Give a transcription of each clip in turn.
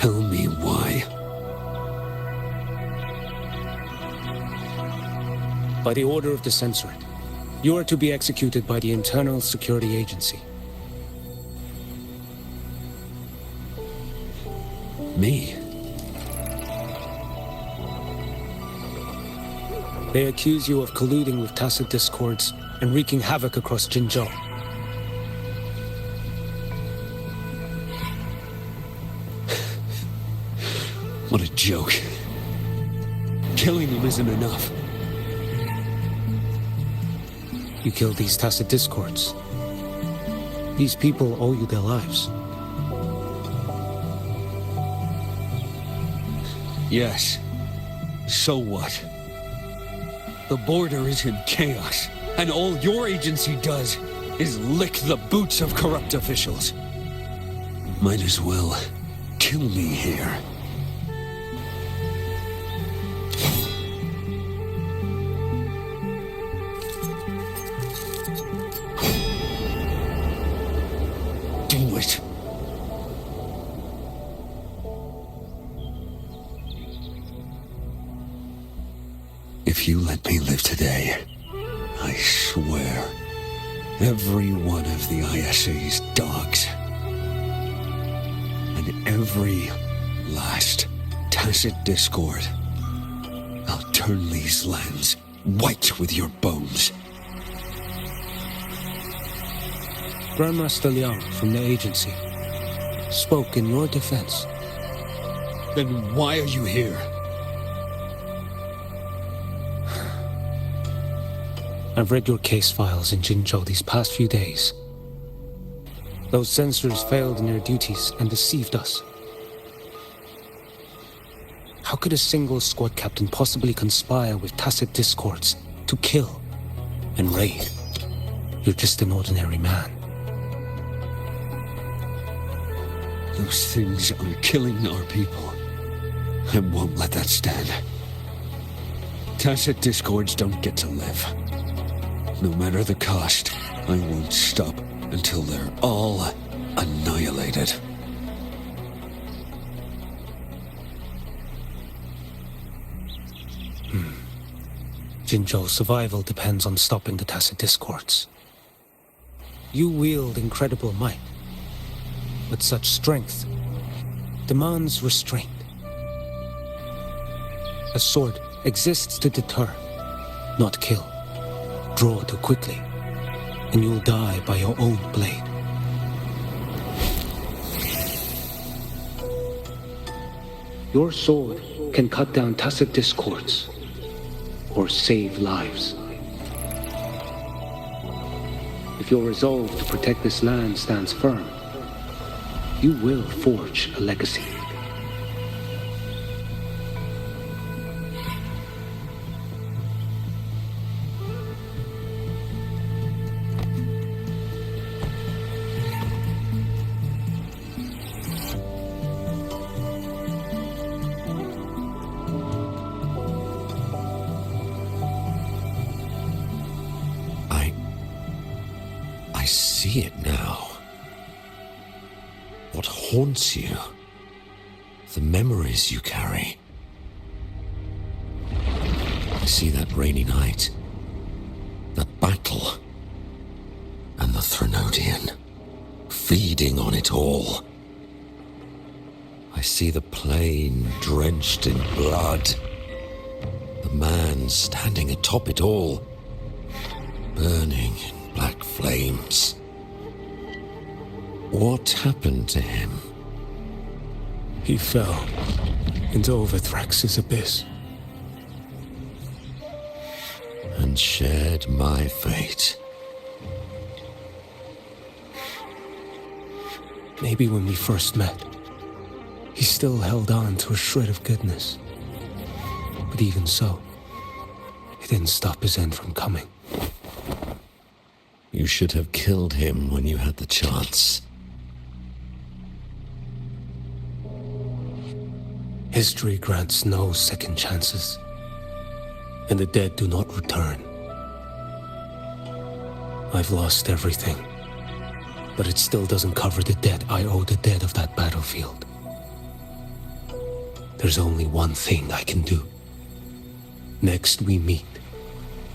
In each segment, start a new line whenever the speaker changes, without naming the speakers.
Tell me why.
By the order of the censorate, you are to be executed by the Internal Security Agency.
Me?
They accuse you of colluding with tacit discords and wreaking havoc across Jinzhou.
What a joke. Killing them isn't enough.
You killed these tacit discords. These people owe you their lives.
Yes. So what? The border is in chaos, and all your agency does is lick the boots of corrupt officials. Might as well kill me here. Do it. If you let me live today, I swear, every one of the ISA's dogs, and every last tacit discord, I'll turn these lands white with your bones.
Grandmaster Liang from the agency spoke in your defense.
Then why are you here?
I've read your case files in Jinzhou these past few days. Those censors failed in their duties and deceived us. How could a single squad captain possibly conspire with tacit discords to kill and raid? You're just an ordinary man.
Those things are killing our people. I won't let that stand. Tacit discords don't get to live. No matter the cost, I won't stop until they're all annihilated.
Jinzhou's survival depends on stopping the tacit discords. You wield incredible might, but such strength demands restraint. A sword exists to deter, not kill. Draw too quickly, and you'll die by your own blade. Your sword can cut down tacit discords, or save lives. If your resolve to protect this land stands firm, you will forge a legacy.
I see it now. What haunts you? The memories you carry. I see that rainy night, that battle, and the Threnodian, feeding on it all. I see the plain drenched in blood, the man standing atop it all, burning in black flames. What happened to him?
He fell into Overthrax's abyss.
And shared my fate.
Maybe when we first met, he still held on to a shred of goodness. But even so, it didn't stop his end from coming.
You should have killed him when you had the chance.
History grants no second chances, and the dead do not return. I've lost everything, but it still doesn't cover the debt I owe the dead of that battlefield. There's only one thing I can do. Next we meet,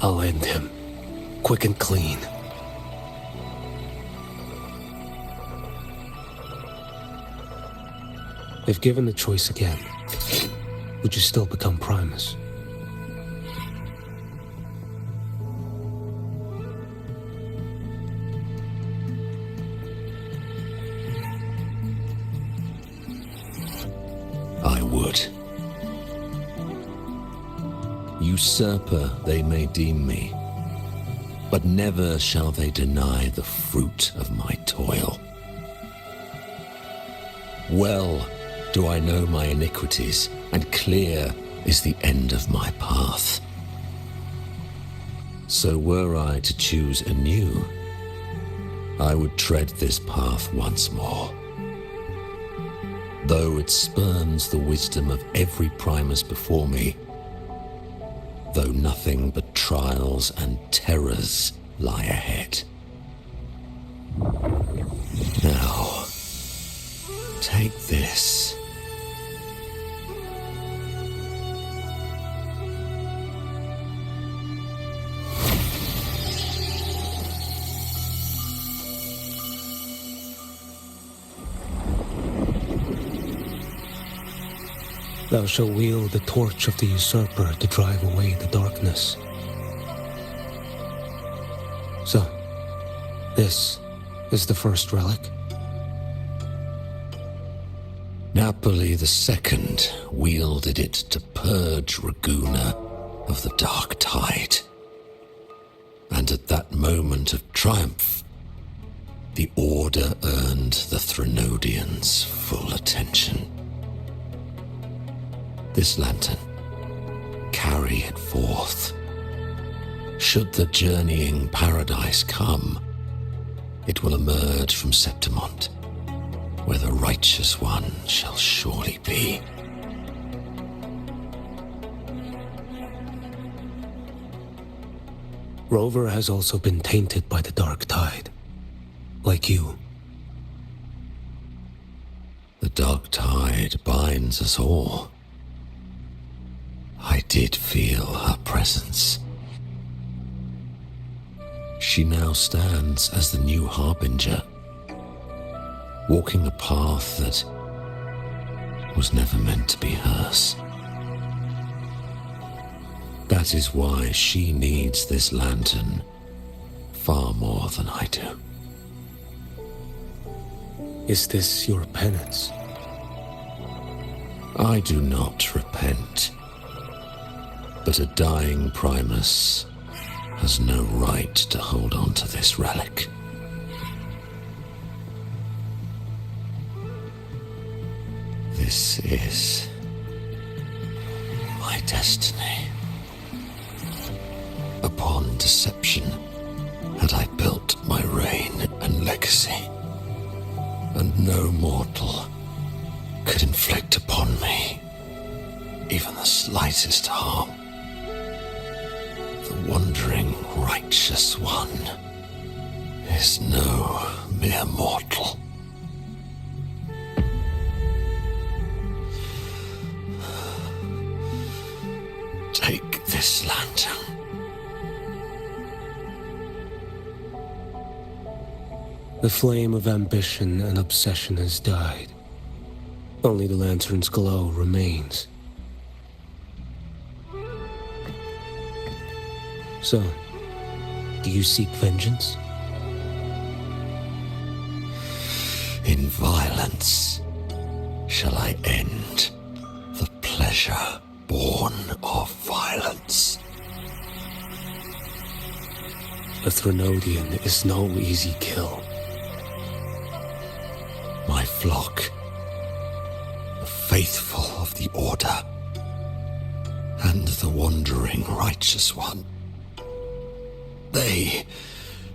I'll end him, quick and clean. If given the choice again, would you still become Primus?
I would. Usurper they may deem me, but never shall they deny the fruit of my toil. Well do I know my iniquities, and clear is the end of my path. So were I to choose anew, I would tread this path once more. Though it spurns the wisdom of every Primus before me, though nothing but trials and terrors lie ahead. Now, take this.
Thou shalt wield the torch of the usurper to drive away the darkness. So, this is the first relic?
Napoli II wielded it to purge Raguna of the dark tide. And at that moment of triumph, the Order earned the Threnodians full attention. This lantern, carry it forth. Should the journeying paradise come, it will emerge from Septimont, where the righteous one shall surely be.
Rover has also been tainted by the dark tide, like you.
The dark tide binds us all. I did feel her presence. She now stands as the new harbinger, walking a path that was never meant to be hers. That is why she needs this lantern far more than I do.
Is this your penance?
I do not repent. But a dying Primus has no right to hold on to this relic. This is my destiny. Upon deception had I built my reign and legacy, and no mortal could inflict upon me even the slightest harm. The wandering righteous one is no mere mortal. Take this lantern.
The flame of ambition and obsession has died. Only the lantern's glow remains. So, do you seek vengeance?
In violence shall I end the pleasure born of violence.
A Threnodian is no easy kill.
My flock, the faithful of the Order, and the wandering righteous one, they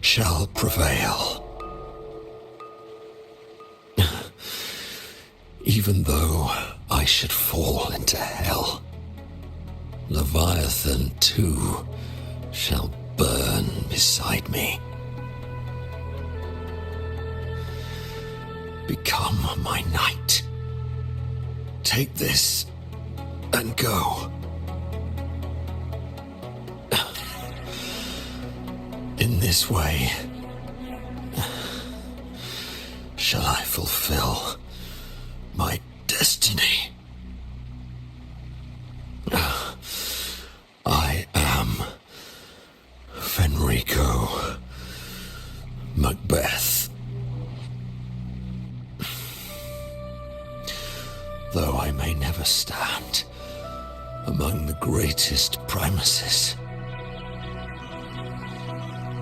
shall prevail. Even though I should fall into hell, Leviathan too shall burn beside me. Become my knight. Take this and go. In this way, shall I fulfill my destiny. I am Fenrico Macbeth. Though I may never stand among the greatest primuses,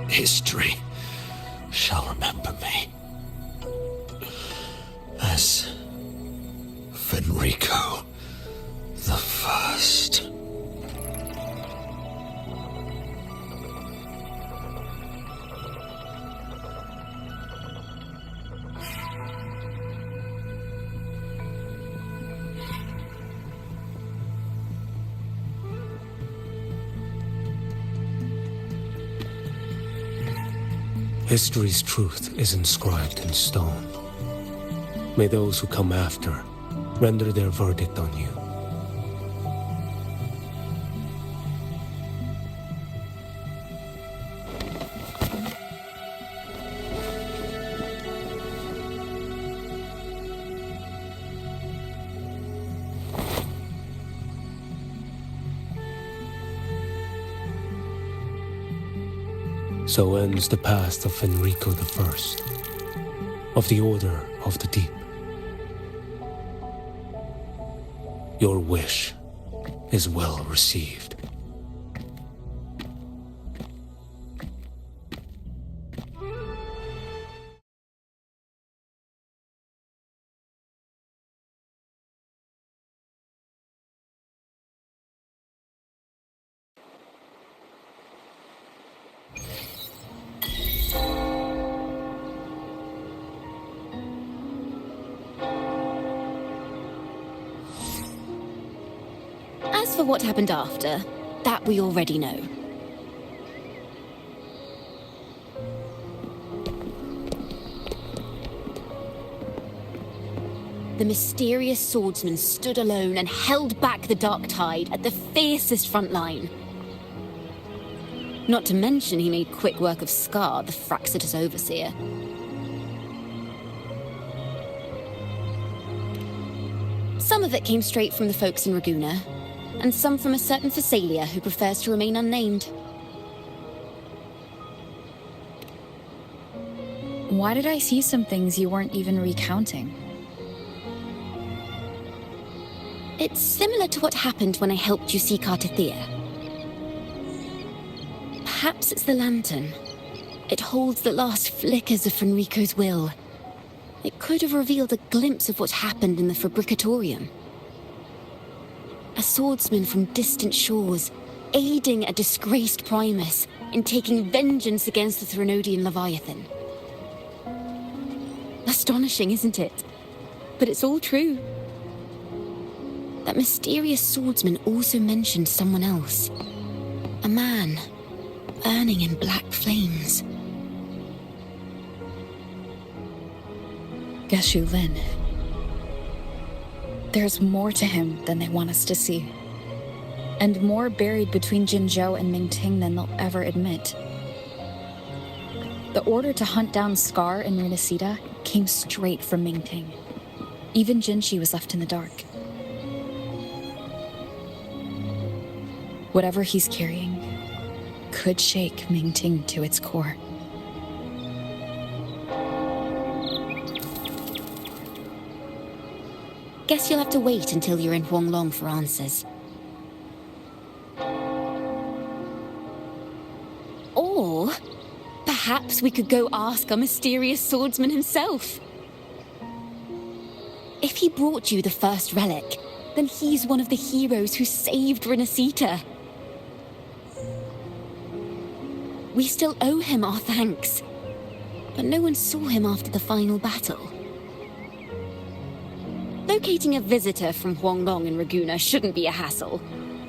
history shall remember me as Fenrico the First.
History's truth is inscribed in stone. May those who come after render their verdict on you. So ends the past of Fenrico I, of the Order of the Deep. Your wish is well received.
As for what happened after, that we already know. The mysterious swordsman stood alone and held back the dark tide at the fiercest front line. Not to mention he made quick work of Scar, the Fraxitous overseer. Some of it came straight from the folks in Raguna, and some from a certain Phasalia who prefers to remain unnamed.
Why did I see some things you weren't even recounting?
It's similar to what happened when I helped you seek Artithea. Perhaps it's the lantern. It holds the last flickers of Fenrico's will. It could have revealed a glimpse of what happened in the Fabricatorium. A swordsman from distant shores, aiding a disgraced Primus in taking vengeance against the Threnodian Leviathan. Astonishing, isn't it? But it's all true. That mysterious swordsman also mentioned someone else. A man, burning in black flames.
Qiuyuan. There's more to him than they want us to see. And more buried between Jinzhou and Mingting than they'll ever admit. The order to hunt down Scar and Renacita came straight from Mingting. Even Jinshi was left in the dark. Whatever he's carrying could shake Mingting to its core.
Guess you'll have to wait until you're in Huanglong for answers. Or perhaps we could go ask our mysterious swordsman himself. If he brought you the first relic, then he's one of the heroes who saved Renacita. We still owe him our thanks, but no one saw him after the final battle. Locating a visitor from Huanglong and Raguna shouldn't be a hassle.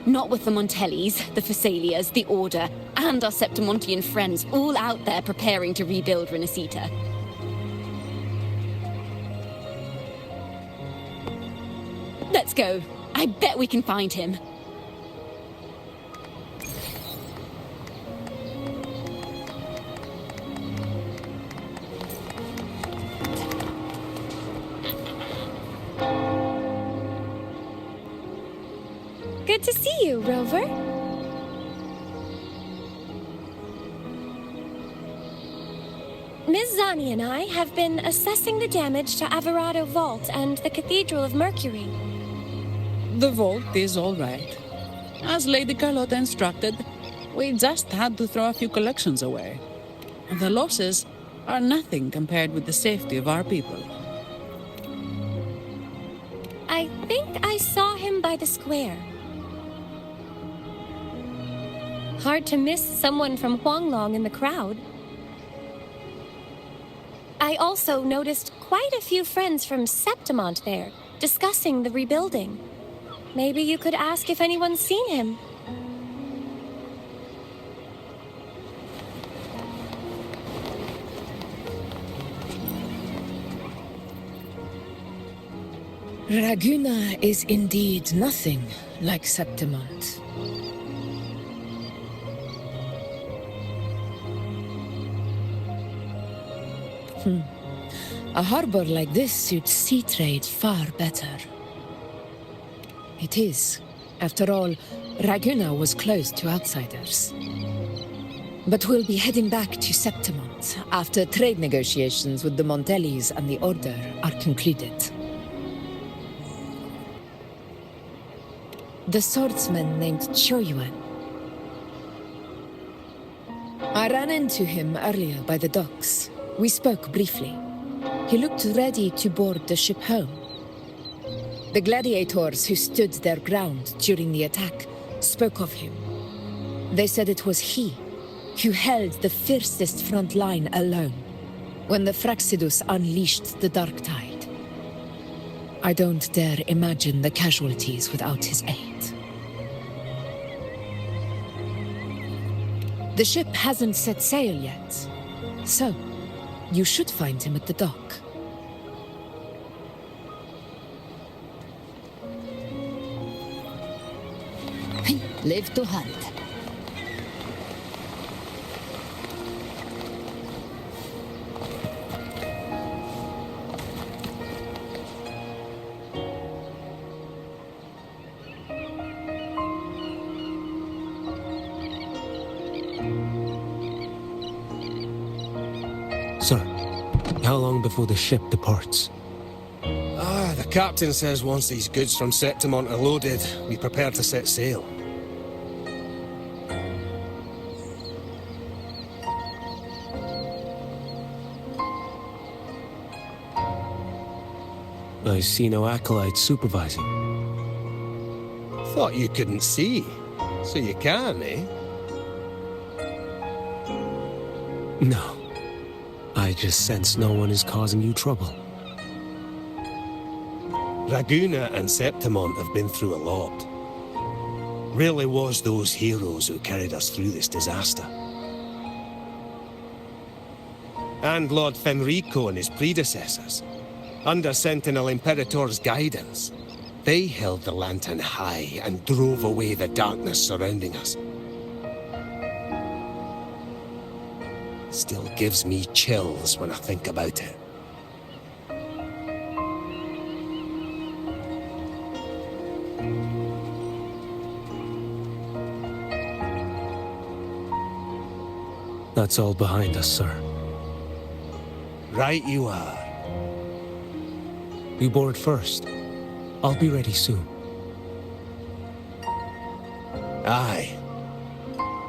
Not with the Montellis, the Phasalias, the Order, and our Septimontian friends all out there preparing to rebuild Renacita. Let's go. I bet we can find him.
Good to see you, Rover. Ms. Zani and I have been assessing the damage to Averado Vault and the Cathedral of Mercury.
The vault is all right. As Lady Carlotta instructed, we just had to throw a few collections away. The losses are nothing compared with the safety of our people.
I think I saw him by the square. Hard to miss someone from Huanglong in the crowd. I also noticed quite a few friends from Septimont there, discussing the rebuilding. Maybe you could ask if anyone's seen him.
Raguna is indeed nothing like Septimont. A harbor like this suits sea trade far better. It is. After all, Raguna was closed to outsiders. But we'll be heading back to Septimont after trade negotiations with the Montellis and the Order are concluded. The swordsman named Qiuyuan. I ran into him earlier by the docks. We spoke briefly. He looked ready to board the ship home. The gladiators who stood their ground during the attack spoke of him. They said it was he who held the fiercest front line alone when the Fraxidus unleashed the Dark Tide. I don't dare imagine the casualties without his aid. The ship hasn't set sail yet, so you should find him at the dock.
Live to hunt.
Sir, how long before the ship departs?
The captain says once these goods from Septimont are loaded, we prepare to set sail.
I see no acolytes supervising.
Thought you couldn't see, so you can, eh?
No. I just sense no one is causing you trouble.
Raguna and Septimont have been through a lot. Rarely was those heroes who carried us through this disaster. And Lord Fenrico and his predecessors, under Sentinel Imperator's guidance, they held the lantern high and drove away the darkness surrounding us. Still gives me chills when I think about it.
That's all behind us, sir.
Right you are.
You board first. I'll be ready soon.
Aye.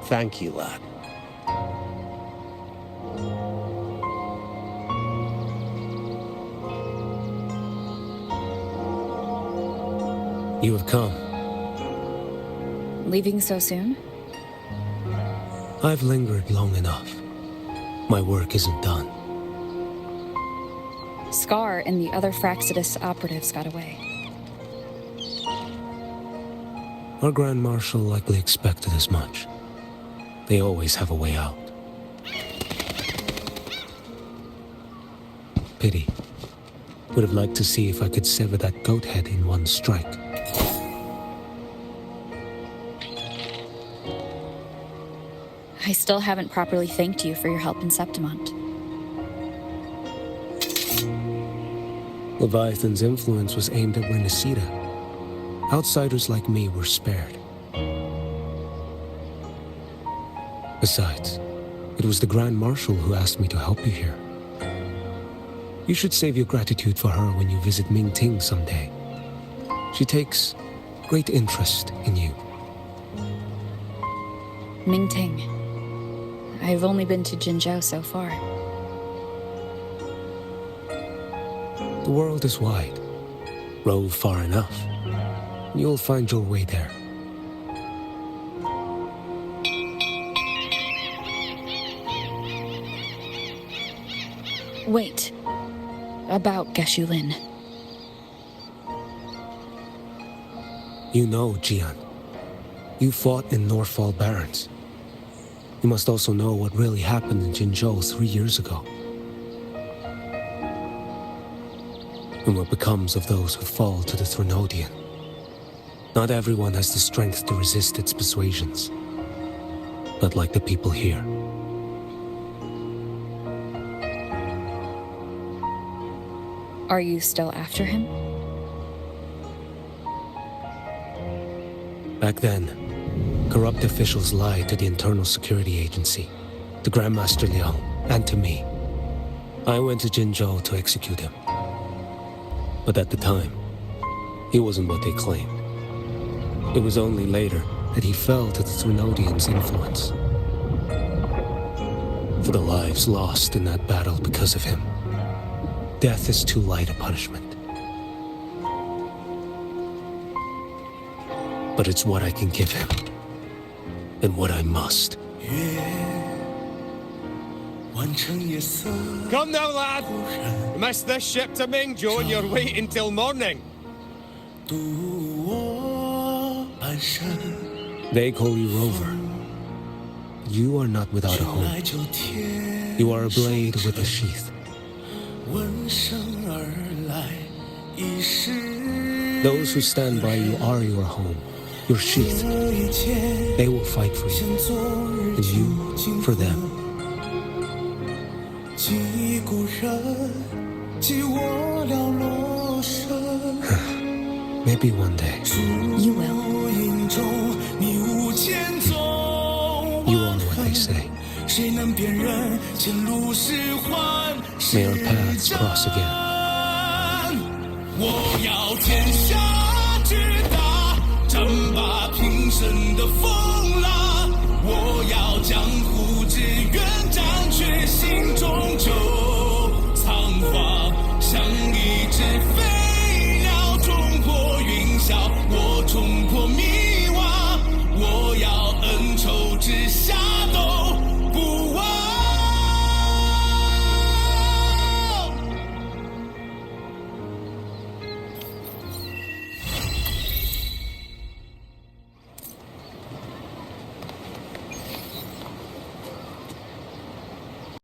Thank you, lad.
You have come.
Leaving so soon?
I've lingered long enough. My work isn't done.
Scar and the other Fraxidus operatives got away.
Our Grand Marshal likely expected as much. They always have a way out. Pity. Would have liked to see if I could sever that goat head in one strike.
I still haven't properly thanked you for your help in Septimont.
Leviathan's influence was aimed at Renacida. Outsiders like me were spared. Besides, it was the Grand Marshal who asked me to help you here. You should save your gratitude for her when you visit Mingting someday. She takes great interest in you.
Mingting. I've only been to Jinzhou so far.
The world is wide. Rove far enough, and you'll find your way there.
Wait. About Qiuyuan.
You know, Qiuyuan. You fought in Northfall Barrens. You must also know what really happened in Jinzhou 3 years ago. And what becomes of those who fall to the Threnodian. Not everyone has the strength to resist its persuasions. But like the people here.
Are you still after him?
Back then, corrupt officials lied to the Internal Security Agency, to Grandmaster Liang, and to me. I went to Jinzhou to execute him. But at the time, he wasn't what they claimed. It was only later that he fell to the Threnodians' influence. For the lives lost in that battle because of him, death is too light a punishment. But it's what I can give him, and what I must.
Come now, lad! Miss this ship to Mingzhou and you're waiting till morning.
They call you Rover. You are not without a home. You are a blade with a sheath. Those who stand by you are your home, your sheath. They will fight for you, and you for them. Maybe one day.
You will.
You are what they say. May our paths cross again.
我要天下之大，争霸平生的风。